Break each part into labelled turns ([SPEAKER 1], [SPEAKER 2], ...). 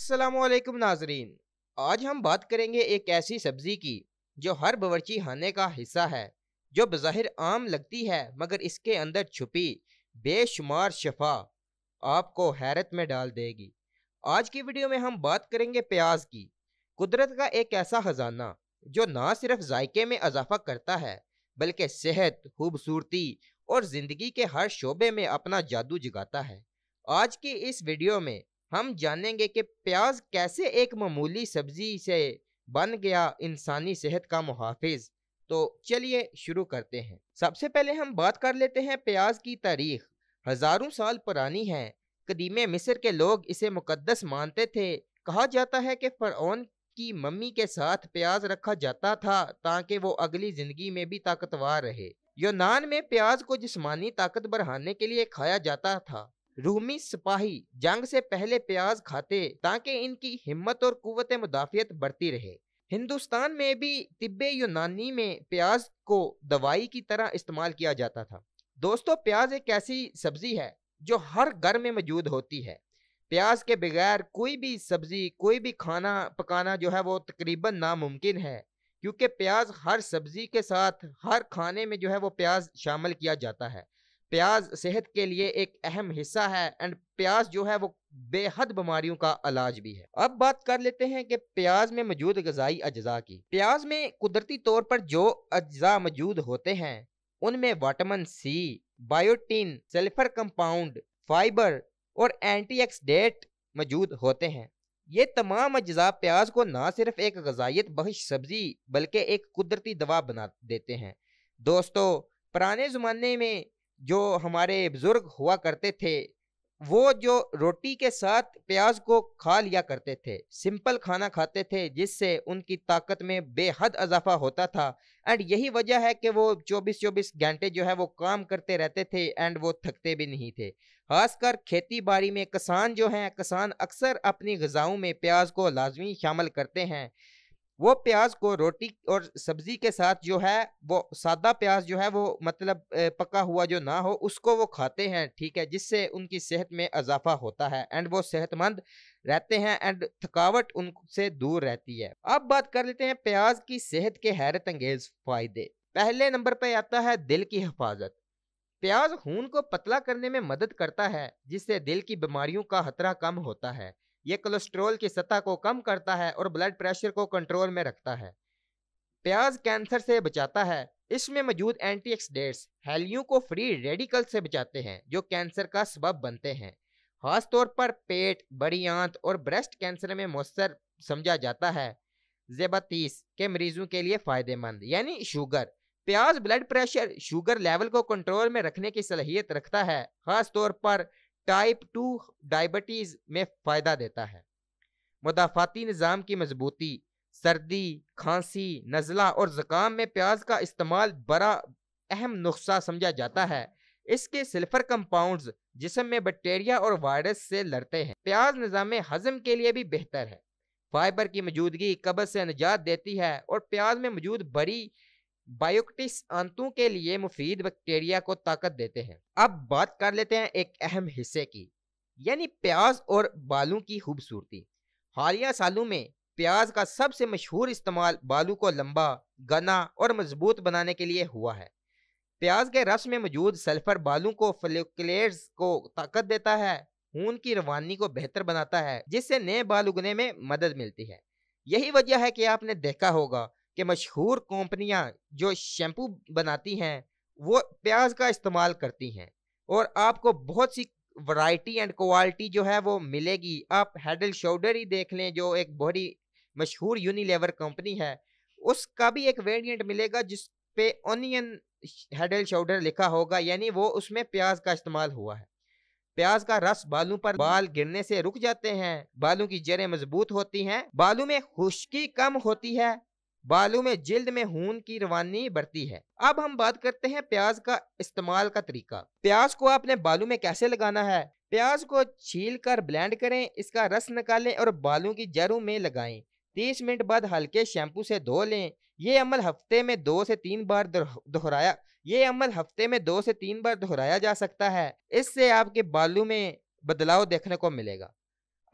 [SPEAKER 1] अस्सलामुअलैकुम नाजरीन। आज हम बात करेंगे एक ऐसी सब्जी की जो हर बावर्ची खाने का हिस्सा है, जो बज़ाहिर आम लगती है मगर इसके अंदर छुपी बेशुमार शफा आपको हैरत में डाल देगी। आज की वीडियो में हम बात करेंगे प्याज की, कुदरत का एक ऐसा खजाना जो ना सिर्फ जायके में इजाफा करता है बल्कि सेहत, खूबसूरती और जिंदगी के हर शोबे में अपना जादू जगाता है। आज की इस वीडियो में हम जानेंगे कि प्याज कैसे एक मामूली सब्जी से बन गया इंसानी सेहत का मुहाफिज। तो चलिए शुरू करते हैं। सबसे पहले हम बात कर लेते हैं प्याज की तारीख। हजारों साल पुरानी है। कदीमे मिस्र के लोग इसे मुकद्दस मानते थे। कहा जाता है कि फरौन की मम्मी के साथ प्याज रखा जाता था ताकि वो अगली जिंदगी में भी ताकतवर रहे। यूनान में प्याज को जिस्मानी ताकत बढ़ाने के लिए खाया जाता था। रूमी सिपाही जंग से पहले प्याज खाते ताकि इनकी हिम्मत और कुव्वत मुदाफियत बढ़ती रहे। हिंदुस्तान में भी तिब्बे यूनानी में प्याज को दवाई की तरह इस्तेमाल किया जाता था। दोस्तों, प्याज एक ऐसी सब्जी है जो हर घर में मौजूद होती है। प्याज के बगैर कोई भी सब्जी, कोई भी खाना पकाना जो है वो तकरीबन नामुमकिन है, क्योंकि प्याज हर सब्जी के साथ हर खाने में जो है वो प्याज शामिल किया जाता है। प्याज सेहत के लिए एक अहम हिस्सा है एंड प्याज जो है वो बेहद बीमारियों का इलाज भी है। अब बात कर लेते हैं कि प्याज में मौजूद गजाई अज्जा की। प्याज में कुदरती तौर पर जो अज्जा मौजूद होते हैं उनमें vitamin C, biotin, sulphur compound, fibre और एंटीऑक्सीडेंट मौजूद होते हैं। ये तमाम अज्जा प्याज को ना सिर्फ एक गजाइत बख्श सब्जी बल्कि एक कुदरती दवा बना देते हैं। दोस्तों, पुराने ज़माने में जो हमारे बुजुर्ग हुआ करते थे, वो जो रोटी के साथ प्याज को खा लिया करते थे, सिंपल खाना खाते थे जिससे उनकी ताकत में बेहद इजाफा होता था। एंड यही वजह है कि वो 24-24 घंटे जो है वो काम करते रहते थे एंड वो थकते भी नहीं थे। खासकर खेती बाड़ी में किसान अक्सर अपनी ग़िज़ाओं में प्याज को लाजमी शामिल करते हैं। वो प्याज को रोटी और सब्जी के साथ जो है वो सादा प्याज जो है वो मतलब पका हुआ जो ना हो उसको वो खाते हैं, ठीक है, जिससे उनकी सेहत में इजाफा होता है एंड वो सेहतमंद रहते हैं एंड थकावट उनसे दूर रहती है। अब बात कर लेते हैं प्याज की सेहत के हैरत अंगेज फायदे। पहले नंबर पे आता है दिल की हिफाजत। प्याज खून को पतला करने में मदद करता है जिससे दिल की बीमारियों का खतरा कम होता है। ये कोलेस्ट्रॉल की सतह को कम करता है और ब्लड प्रेशर को कंट्रोल में रखता है। प्याज कैंसर से बचाता है। इसमें मौजूद एंटीऑक्सीडेंट्स हैलियों को फ्री रेडिकल से बचाते हैं जो कैंसर का सबब बनते हैं। खास तौर पर पेट, बड़ी आंत और ब्रेस्ट कैंसर में मौसर समझा जाता है। ज़ेबातीस के मरीजों के लिए फायदेमंद यानी शुगर। प्याज ब्लड प्रेशर, शुगर लेवल को कंट्रोल में रखने की सलाहियत रखता है। खास तौर पर टाइप 2 डायबिटीज में फायदा देता है। मुदाफाती निज़ाम की मजबूती, सर्दी, खांसी, नज़ला और ज़ुकाम में प्याज का इस्तेमाल बड़ा अहम नुस्खा समझा जाता है। इसके सल्फर कंपाउंड्स जिस्म में बैक्टीरिया और वायरस से लड़ते हैं। प्याज निज़ाम हजम के लिए भी बेहतर है। फाइबर की मौजूदगी कब्ज से निजात देती है और प्याज में मौजूद बड़ी बायोटिक्स आंतों के लिए मुफीद बैक्टीरिया को ताकत देते हैं। अब बात कर लेते हैं एक अहम हिस्से की, यानी प्याज और बालों की खूबसूरती। हालिया सालों में प्याज का सबसे मशहूर इस्तेमाल बालों को लंबा, घना और मजबूत बनाने के लिए हुआ है। प्याज के रस में मौजूद सल्फर बालों को फोलिकुलेट्स को ताकत देता है, खून की रवानी को बेहतर बनाता है जिससे नए बाल उगने में मदद मिलती है। यही वजह है कि आपने देखा होगा कि मशहूर कंपनियां जो शैम्पू बनाती हैं वो प्याज का इस्तेमाल करती हैं और आपको बहुत सी वैरायटी एंड क्वालिटी जो है वो मिलेगी। आप हेड एंड शोल्डर ही देख लें जो एक बड़ी मशहूर यूनिलीवर कंपनी है, उसका भी एक वेरिएंट मिलेगा जिस पे ऑनियन हेड एंड शोल्डर लिखा होगा, यानी वो उसमें प्याज का इस्तेमाल हुआ है। प्याज का रस बालों पर बाल गिरने से रुक जाते हैं, बालों की जड़ें मजबूत होती हैं, बालों में खुश्की कम होती है, बालों में जिल्द में खून की रवानी बढ़ती है। अब हम बात करते हैं प्याज का इस्तेमाल का तरीका। प्याज को आपने बालों में कैसे लगाना है। प्याज को छील कर ब्लेंड करें, इसका रस निकालें और बालों की जड़ों में लगाएं। 30 मिनट बाद हल्के शैम्पू से धो लें। ये अमल हफ्ते में 2 से 3 बार दोहराया जा सकता है। इससे आपके बालों में बदलाव देखने को मिलेगा।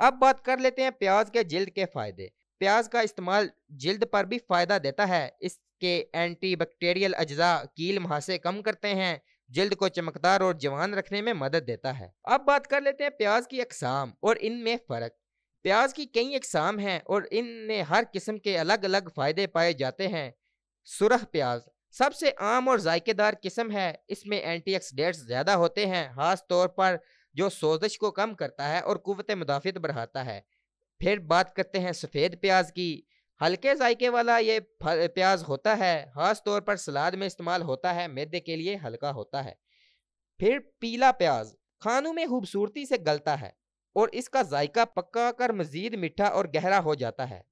[SPEAKER 1] अब बात कर लेते हैं प्याज के जिल्द के फायदे। प्याज का इस्तेमाल जिल्द पर भी फायदा देता है। इसके एंटीबैक्टीरियल अज्जा कील मुहासे कम करते हैं, जिल्द को चमकदार और जवान रखने में मदद देता है। अब बात कर लेते हैं प्याज की अकसाम और इनमें फर्क। प्याज की कई अकसाम हैं और इनमें हर किस्म के अलग अलग फायदे पाए जाते हैं। सुरख प्याज सबसे आम और जायकेदार किस्म है। इसमें एंटीऑक्सीडेंट्स ज्यादा होते हैं, खास तौर पर जो सोजिश को कम करता है और कुव्वत मुदाफ़ित बढ़ाता है। फिर बात करते हैं सफ़ेद प्याज की। हल्के जायके वाला ये प्याज होता है, खास तौर पर सलाद में इस्तेमाल होता है, मैदे के लिए हल्का होता है। फिर पीला प्याज खानों में खूबसूरती से गलता है और इसका जायका पक्का कर मजीद मीठा और गहरा हो जाता है।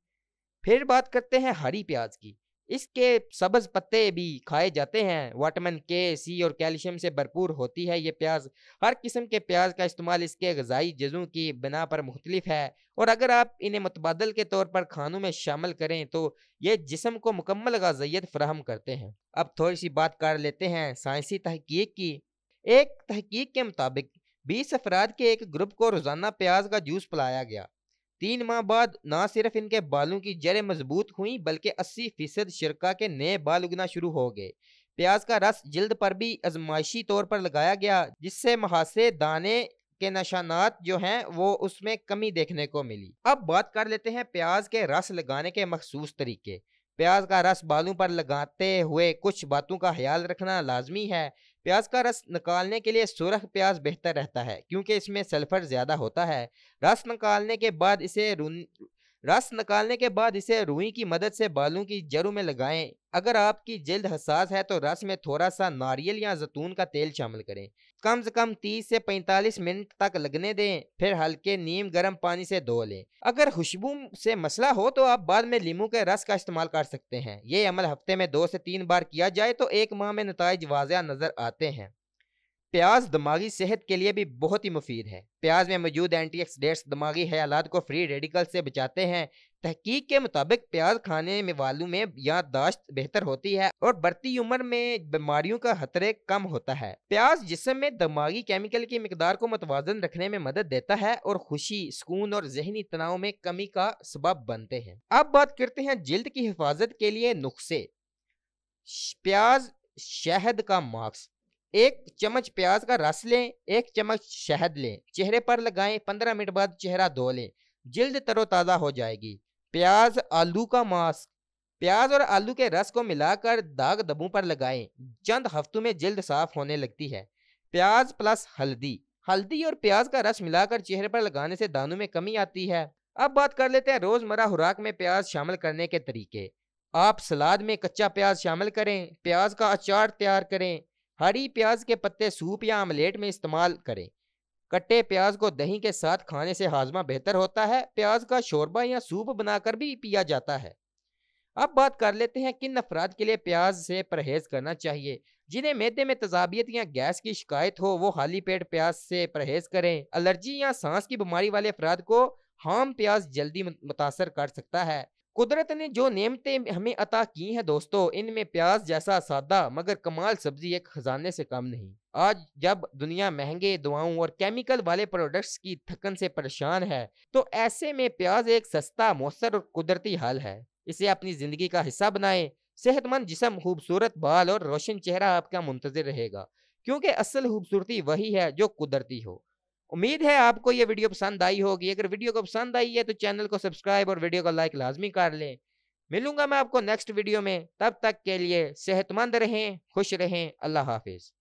[SPEAKER 1] फिर बात करते हैं हरी प्याज की। इसके सब्ज पत्ते भी खाए जाते हैं। विटामिन के, सी और कैल्शियम से भरपूर होती है ये प्याज। हर किस्म के प्याज का इस्तेमाल इसके ग़िज़ाई जज़ों की बिना पर मुख्तलिफ है और अगर आप इन्हें मुतबादल के तौर पर खानों में शामिल करें तो ये जिस्म को मुकम्मल ग़िज़ाइयत फराहम करते हैं। अब थोड़ी सी बात कर लेते हैं साइंसी तहकीक की। एक तहकीक के मुताबिक 20 अफराद के एक ग्रुप को रोज़ाना प्याज का जूस पिलाया गया। 3 माह बाद ना सिर्फ इनके बालों की जड़ें मजबूत हुई बल्कि 80% शिरका के नए बाल उगना शुरू हो गए। प्याज का रस जिल्द पर भी आजमाइशी तौर पर लगाया गया, जिससे मुहासे दाने के निशानात जो हैं वो उसमें कमी देखने को मिली। अब बात कर लेते हैं प्याज के रस लगाने के मखसूस तरीके। प्याज का रस बालों पर लगाते हुए कुछ बातों का ख्याल रखना लाजमी है। प्याज का रस निकालने के लिए सुरख प्याज बेहतर रहता है क्योंकि इसमें सल्फर ज्यादा होता है। रस निकालने के बाद इसे रस निकालने के बाद इसे रुई की मदद से बालों की जड़ों में लगाएं। अगर आपकी जल्द हसास है तो रस में थोड़ा सा नारियल या जैतून का तेल शामिल करें। कम से कम 30 से 45 मिनट तक लगने दें, फिर हल्के नीम गर्म पानी से धो लें। अगर खुशबू से मसला हो तो आप बाद में नींबू के रस का इस्तेमाल कर सकते हैं। ये अमल हफ्ते में 2 से 3 बार किया जाए तो 1 माह में नताइज वाज़िया नजर आते हैं। प्याज दिमागी सेहत के लिए भी बहुत ही मुफीद है। प्याज में मौजूद एंटीऑक्सीडेंट्स दिमागी ख्यालात को फ्री रेडिकल से बचाते हैं। तहकीक के मुताबिक प्याज खाने में वालों में याददाश्त बेहतर होती है और बढ़ती उम्र में बीमारियों का खतरे कम होता है। प्याज जिस्म में दिमागी केमिकल की मिकदार को मुतवाजन रखने में मदद देता है और खुशी, सुकून और जहनी तनाव में कमी का सबब बनते हैं। अब बात करते हैं जिल्द की हिफाजत के लिए नुस्खे। प्याज शहद का मास्क। 1 चम्मच प्याज का रस लें, 1 चम्मच शहद लें, चेहरे पर लगाएं, 15 मिनट बाद चेहरा धो लें, जिल्द तरोताज़ा हो जाएगी। प्याज आलू का मास्क। प्याज और आलू के रस को मिलाकर दाग धब्बों पर लगाएं, चंद हफ्तों में जिल्द साफ होने लगती है। प्याज प्लस हल्दी। हल्दी और प्याज का रस मिलाकर चेहरे पर लगाने से दानों में कमी आती है। अब बात कर लेते हैं रोजमर्रा खुराक में प्याज शामिल करने के तरीके। आप सलाद में कच्चा प्याज शामिल करें, प्याज का अचार तैयार करें, हरी प्याज के पत्ते सूप या आमलेट में इस्तेमाल करें। कट्टे प्याज को दही के साथ खाने से हाजमा बेहतर होता है। प्याज का शोरबा या सूप बनाकर भी पिया जाता है। अब बात कर लेते हैं किन अफराद के लिए प्याज से परहेज करना चाहिए। जिन्हें मैदे में तेजाबियत या गैस की शिकायत हो वो खाली पेट प्याज से परहेज करें। एलर्जी या सांस की बीमारी वाले अफराद को हाम प्याज जल्दी मुतासर कर सकता है। कुदरत ने जो नेमतें हमें अता की हैं दोस्तों, इनमें प्याज जैसा सादा मगर कमाल सब्जी एक खजाने से कम नहीं। आज जब दुनिया महंगे दवाओं और केमिकल वाले प्रोडक्ट्स की थकन से परेशान है तो ऐसे में प्याज एक सस्ता, मौसर और कुदरती हल है। इसे अपनी जिंदगी का हिस्सा बनाएं। सेहतमंद जिस्म, खूबसूरत बाल और रोशन चेहरा आपका मुंतजिर रहेगा, क्योंकि असल खूबसूरती वही है जो कुदरती हो। उम्मीद है आपको ये वीडियो पसंद आई होगी। अगर वीडियो को पसंद आई है तो चैनल को सब्सक्राइब और वीडियो को लाइक लाजमी कर लें। मिलूंगा मैं आपको नेक्स्ट वीडियो में, तब तक के लिए सेहतमंद रहें, खुश रहें। अल्लाह हाफिज।